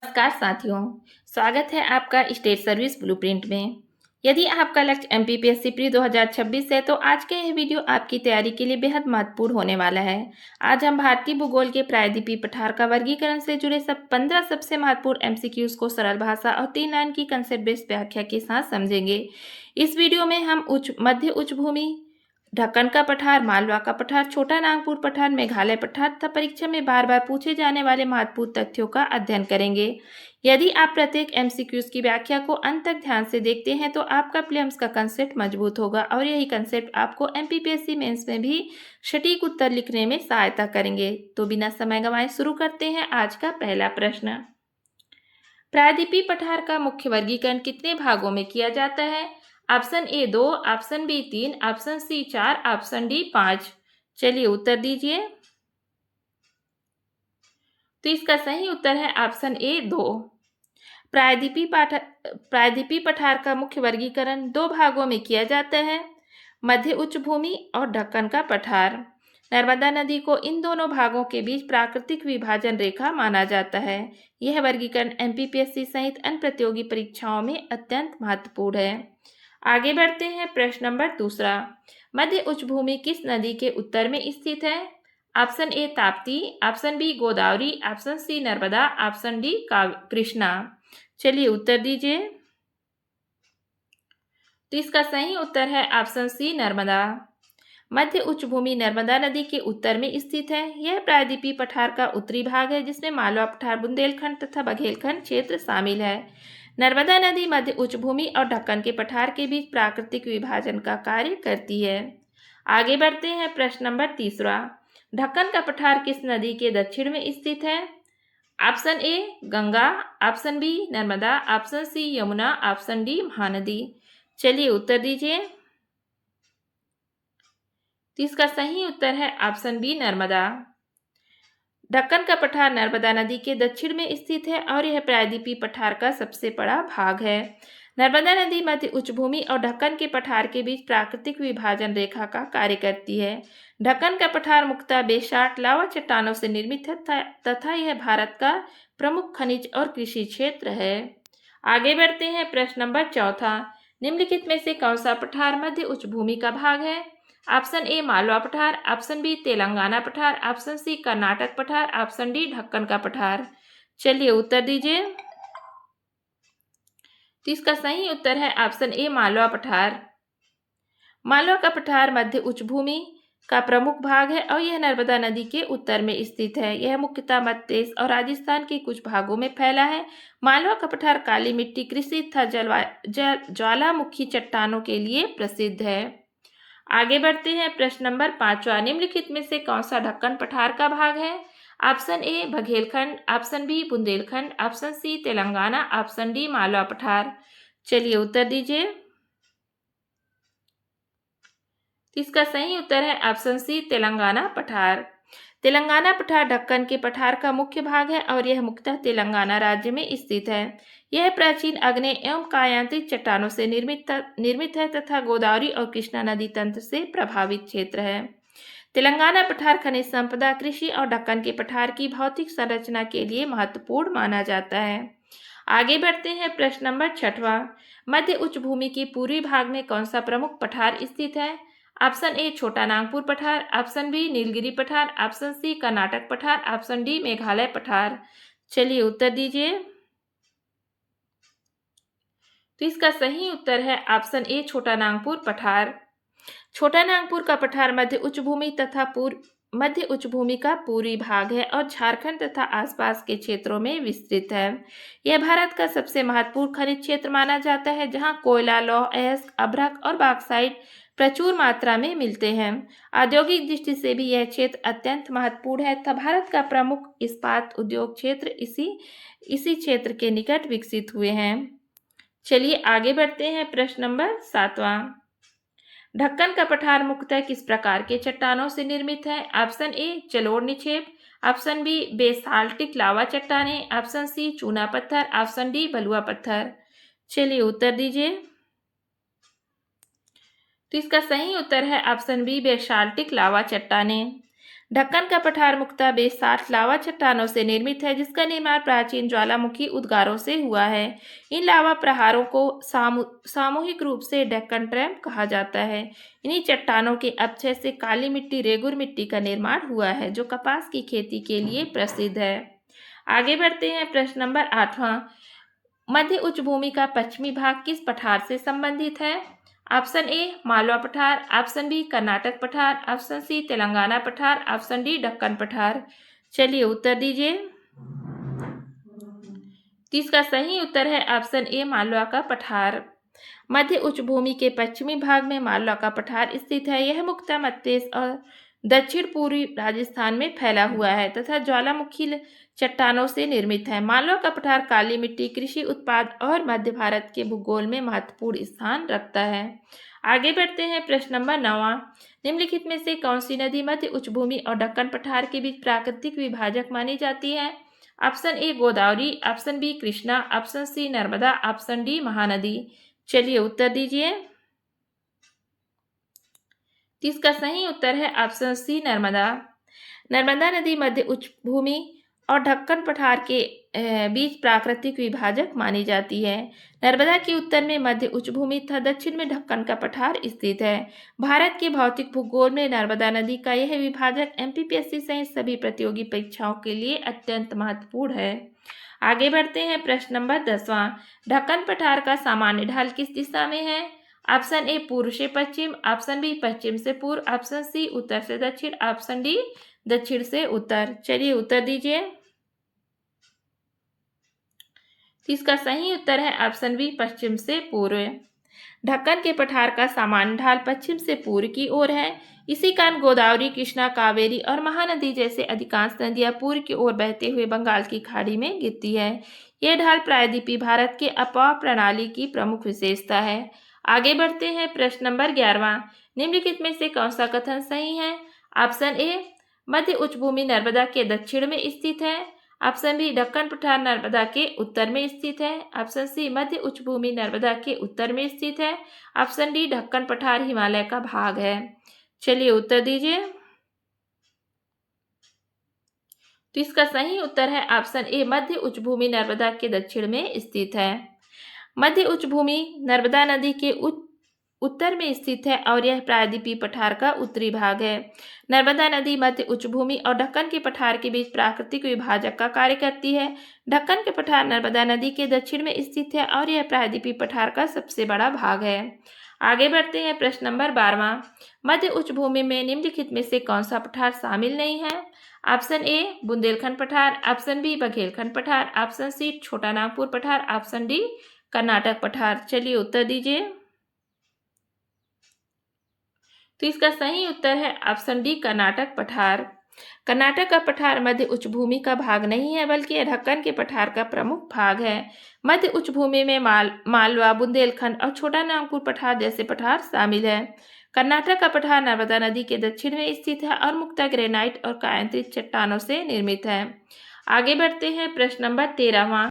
नमस्कार साथियों, स्वागत है आपका स्टेट सर्विस ब्लूप्रिंट में। यदि आपका लक्ष्य एमपीपीएससी प्री 2026 है तो आज का यह वीडियो आपकी तैयारी के लिए बेहद महत्वपूर्ण होने वाला है। आज हम भारतीय भूगोल के प्रायद्वीपीय पठार का वर्गीकरण से जुड़े 15 सबसे महत्वपूर्ण एमसीक्यूज को सरल भाषा और 3 लाइन की कंसेप्ट बेस्ड व्याख्या के साथ समझेंगे। इस वीडियो में हम मध्य उच्च भूमि, ढक्कन का पठार, मालवा का पठार, छोटा नागपुर पठार, मेघालय पठार तथा परीक्षा में बार बार पूछे जाने वाले महत्वपूर्ण तथ्यों का अध्ययन करेंगे। यदि आप प्रत्येक एमसीक्यूज की व्याख्या को अंत तक ध्यान से देखते हैं तो आपका प्रीलिम्स का कंसेप्ट मजबूत होगा और यही कंसेप्ट आपको एमपीपीएससी मेंस में भी सटीक उत्तर लिखने में सहायता करेंगे। तो बिना समय गंवाए शुरू करते हैं आज का पहला प्रश्न। प्रायद्वीपीय पठार का मुख्य वर्गीकरण कितने भागों में किया जाता है? Option A 2, option B 3, option C 4, option D 5। चलिए उत्तर दीजिए। तो इसका सही उत्तर है ऑप्शन ए 2। प्रायद्वीपीय पठार का मुख्य वर्गीकरण 2 भागों में किया जाता है, मध्य उच्च भूमि और ढक्कन का पठार। नर्मदा नदी को इन दोनों भागों के बीच प्राकृतिक विभाजन रेखा माना जाता है। यह वर्गीकरण एमपीपीएससी सहित अन्य प्रतियोगी परीक्षाओं में अत्यंत महत्वपूर्ण है। आगे बढ़ते हैं। प्रश्न नंबर दूसरा, मध्य उच्च भूमि किस नदी के उत्तर में स्थित है? Option A Tapti, option B Godavari, option C Narmada, option D Krishna. चलिए उत्तर दीजिए। तो इसका सही उत्तर है ऑप्शन सी नर्मदा। मध्य उच्च भूमि नर्मदा नदी के उत्तर में स्थित है। यह प्रायद्वीपीय पठार का उत्तरी भाग है जिसमें मालवा पठार, बुंदेलखंड तथा बघेलखंड क्षेत्र शामिल है। नर्मदा नदी मध्य उच्च भूमि और ढक्कन के पठार के बीच प्राकृतिक विभाजन का कार्य करती है। आगे बढ़ते हैं। प्रश्न नंबर तीसरा, ढक्कन का पठार किस नदी के दक्षिण में स्थित है? Option A Ganga, option B Narmada, option C Yamuna, option D Mahanadi. चलिए उत्तर दीजिए। तो इसका सही उत्तर है ऑप्शन बी नर्मदा। ढक्कन का पठार नर्मदा नदी के दक्षिण में स्थित है और यह प्रायद्वीपीय पठार का सबसे बड़ा भाग है। नर्मदा नदी मध्य उच्च भूमि और ढक्कन के पठार के बीच प्राकृतिक विभाजन रेखा का कार्य करती है। ढक्कन का पठार मुख्यतः बेसाल्ट लावा चट्टानों से निर्मित है तथा यह भारत का प्रमुख खनिज और कृषि क्षेत्र है। आगे बढ़ते हैं। प्रश्न नंबर चौथा, निम्नलिखित में से कौन सा पठार मध्य उच्च भूमि का भाग है? ऑप्शन ए मालवा पठार, ऑप्शन बी तेलंगाना पठार, ऑप्शन सी कर्नाटक पठार, ऑप्शन डी ढक्कन का पठार। चलिए उत्तर दीजिए। तो इसका सही उत्तर है ऑप्शन ए मालवा पठार। मालवा का पठार मध्य उच्च भूमि का प्रमुख भाग है और यह नर्मदा नदी के उत्तर में स्थित है। यह मुख्यतः मध्य प्रदेश और राजस्थान के कुछ भागों में फैला है। मालवा का पठार काली मिट्टी, कृषि तथा ज्वालामुखी चट्टानों के लिए प्रसिद्ध है। आगे बढ़ते हैं। प्रश्न नंबर पांचवा, निम्नलिखित में से कौन सा ढक्कन पठार का भाग है? Option A Baghelkhand, option B Bundelkhand, option C Telangana, option D Malwa पठार। चलिए उत्तर दीजिए। इसका सही उत्तर है ऑप्शन सी तेलंगाना पठार। तेलंगाना पठार ढक्कन के पठार का मुख्य भाग है और यह मुख्यतः तेलंगाना राज्य में स्थित है। यह प्राचीन आग्नेय एवं कायांत्रिक चट्टानों से निर्मित है तथा गोदावरी और कृष्णा नदी तंत्र से प्रभावित क्षेत्र है। तेलंगाना पठार खनिज संपदा, कृषि और ढक्कन के पठार की भौतिक संरचना के लिए महत्वपूर्ण माना जाता है। आगे बढ़ते हैं। प्रश्न नंबर छठवां, मध्य उच्च भूमि के पूर्वी भाग में कौन सा प्रमुख पठार स्थित है? ऑप्शन ए छोटा नागपुर पठार, ऑप्शन बी नीलगिरी पठार, ऑप्शन सी कर्नाटक पठार, ऑप्शन डी मेघालय पठार। चलिए उत्तर दीजिए। तो इसका सही उत्तर है ऑप्शन ए छोटा नागपुर पठार। छोटा नागपुर का पठार मध्य उच्च भूमि का पूर्वी भाग है और झारखंड तथा आसपास के क्षेत्रों में विस्तृत है। यह भारत का सबसे महत्वपूर्ण खनिज क्षेत्र माना जाता है जहां कोयला, लौह अयस्क, अभ्रक और बॉक्साइट प्रचुर मात्रा में मिलते हैं। औद्योगिक दृष्टि से भी यह क्षेत्र अत्यंत महत्वपूर्ण है तथा भारत का प्रमुख इस्पात उद्योग क्षेत्र इसी क्षेत्र के निकट विकसित हुए हैं। चलिए आगे बढ़ते हैं। प्रश्न नंबर सातवां, ढक्कन का पठार मुख्यतः किस प्रकार के चट्टानों से निर्मित है? ऑप्शन ए जलोढ़ निक्षेप, ऑप्शन बी बेसाल्टिक लावा चट्टानें, ऑप्शन सी चूना पत्थर, ऑप्शन डी बलुआ पत्थर। चलिए उत्तर दीजिए। तो इसका सही उत्तर है ऑप्शन बी बेसाल्टिक लावा चट्टानें। ढक्कन का पठार मुख्यतः बेसाठ लावा चट्टानों से निर्मित है, जिसका निर्माण प्राचीन ज्वालामुखी उद्गारों से हुआ है। इन लावा प्रहारों को सामूहिक रूप से डेक्कन ट्रैप कहा जाता है। इन्हीं चट्टानों के अपक्षय से काली मिट्टी रेगुर मिट्टी का निर्माण हुआ है, जो कपास की खेती के लिए प्रसिद्ध है। आगे बढ़ते हैं। प्रश्न नंबर 8वां। मध्य उच्च भूमि का पश्चिमी भाग किस पठार से संबंधित है? ऑप्शन ए मालवा पठार, ऑप्शन बी कर्नाटक पठार, ऑप्शन सी तेलंगाना पठार, ऑप्शन डी दक्कन पठार। चलिए उत्तर दीजिए। तो इसका सही उत्तर है ऑप्शन ए मालवा का पठार। मध्य उच्च भूमि के पश्चिमी भाग में मालवा का पठार स्थित है। यह मुख्यतः मध्य प्रदेश और दक्षिण पूर्वी राजस्थान में फैला हुआ है तथा ज्वालामुखी चट्टानों से निर्मित है। मालवा का पठार काली मिट्टी, कृषि उत्पाद और मध्य भारत के भूगोल में महत्वपूर्ण स्थान रखता है। आगे बढ़ते हैं। प्रश्न नंबर 9वां। निम्नलिखित में से कौन सी नदी मध्य उच्च भूमि और दक्कन पठार के बीच प्राकृतिक विभाजक मानी जाती है? Option A Godavari, option B Krishna, option C Narmada, option D Mahanadi. चलिए उत्तर दीजिए। तो इसका सही उत्तर है ऑप्शन सी नर्मदा। नर्मदा नदी मध्य उच्च भूमि और दक्कन पठार के बीच प्राकृतिक विभाजक मानी जाती है। नर्मदा के उत्तर में मध्य उच्च भूमि तथा दक्षिण में दक्कन का पठार स्थित है। भारत के भौतिक भूगोल में नर्मदा नदी का यह विभाजक एमपीपीएससी सहित सभी प्रतियोगी परीक्षाओं के लिए अत्यंत महत्वपूर्ण है। आगे बढ़ते हैं। प्रश्न नंबर 10वां। दक्कन पठार का सामान्य ढाल किस दिशा में है? ऑप्शन ए पूर्व से पश्चिम, ऑप्शन बी पश्चिम से पूर्व, ऑप्शन सी उत्तर से दक्षिण, ऑप्शन डी दक्षिण से उत्तर। चलिए उत्तर दीजिए। इसका सही उत्तर है ऑप्शन बी पश्चिम से पूर्व। दक्कन के पठार का सामान्य ढाल पश्चिम से पूर्व की ओर है। इसी कारण गोदावरी, कृष्णा, कावेरी और महानदी जैसे अधिकांश नदियां पूर्व की ओर बहते हुए बंगाल की खाड़ी में गिरती है। यह ढाल प्रायद्वीपीय भारत के अपवाह प्रणाली की प्रमुख विशेषता है। आगे बढ़ते हैं। प्रश्न नंबर 11वां। निम्नलिखित में से कौन सा कथन सही है? ऑप्शन ए मध्य उच्च भूमि नर्मदा के दक्षिण में स्थित है, ऑप्शन बी दक्कन पठार नर्मदा के उत्तर में स्थित है, ऑप्शन सी मध्य उच्च भूमि नर्मदा के उत्तर में स्थित है, ऑप्शन डी दक्कन पठार हिमालय का भाग है। चलिए उत्तर दीजिए। तो इसका सही उत्तर है ऑप्शन ए मध्य उच्च भूमि नर्मदा के दक्षिण में स्थित है। मध्य उच्च भूमि नर्मदा नदी के उत्तर में स्थित है और यह प्रायद्वीपीय पठार का उत्तरी भाग है। नर्मदा नदी मध्य उच्च भूमि और दक्कन के पठार के बीच प्राकृतिक विभाजक का कार्य करती है। दक्कन के पठार नर्मदा नदी के दक्षिण में स्थित है और यह प्रायद्वीपीय पठार का सबसे बड़ा भाग है। आगे बढ़ते हैं। प्रश्न नंबर 12वां। मध्य उच्च भूमि में निम्नलिखित में से कौन सा पठार शामिल नहीं है? ऑप्शन ए बुंदेलखंड पठार, ऑप्शन बी बघेलखंड पठार, ऑप्शन सी छोटा नागपुर पठार, ऑप्शन डी कर्नाटक पठार। चलिए उत्तर दीजिए। तो इसका सही उत्तर है ऑप्शन डी कर्नाटक पठार। कर्नाटक का पठार मध्य उच्च भूमि का भाग नहीं है, बल्कि यह दक्कन के पठार का प्रमुख भाग है। मध्य उच्च भूमि में मालवा, बुंदेलखंड और छोटा नागपुर पठार जैसे पठार शामिल है। कर्नाटक का पठार नर्मदा नदी के दक्षिण में स्थित है और मुख्यतः ग्रेनाइट और कायांतरित चट्टानों से निर्मित है। आगे बढ़ते हैं। प्रश्न नंबर 13वां।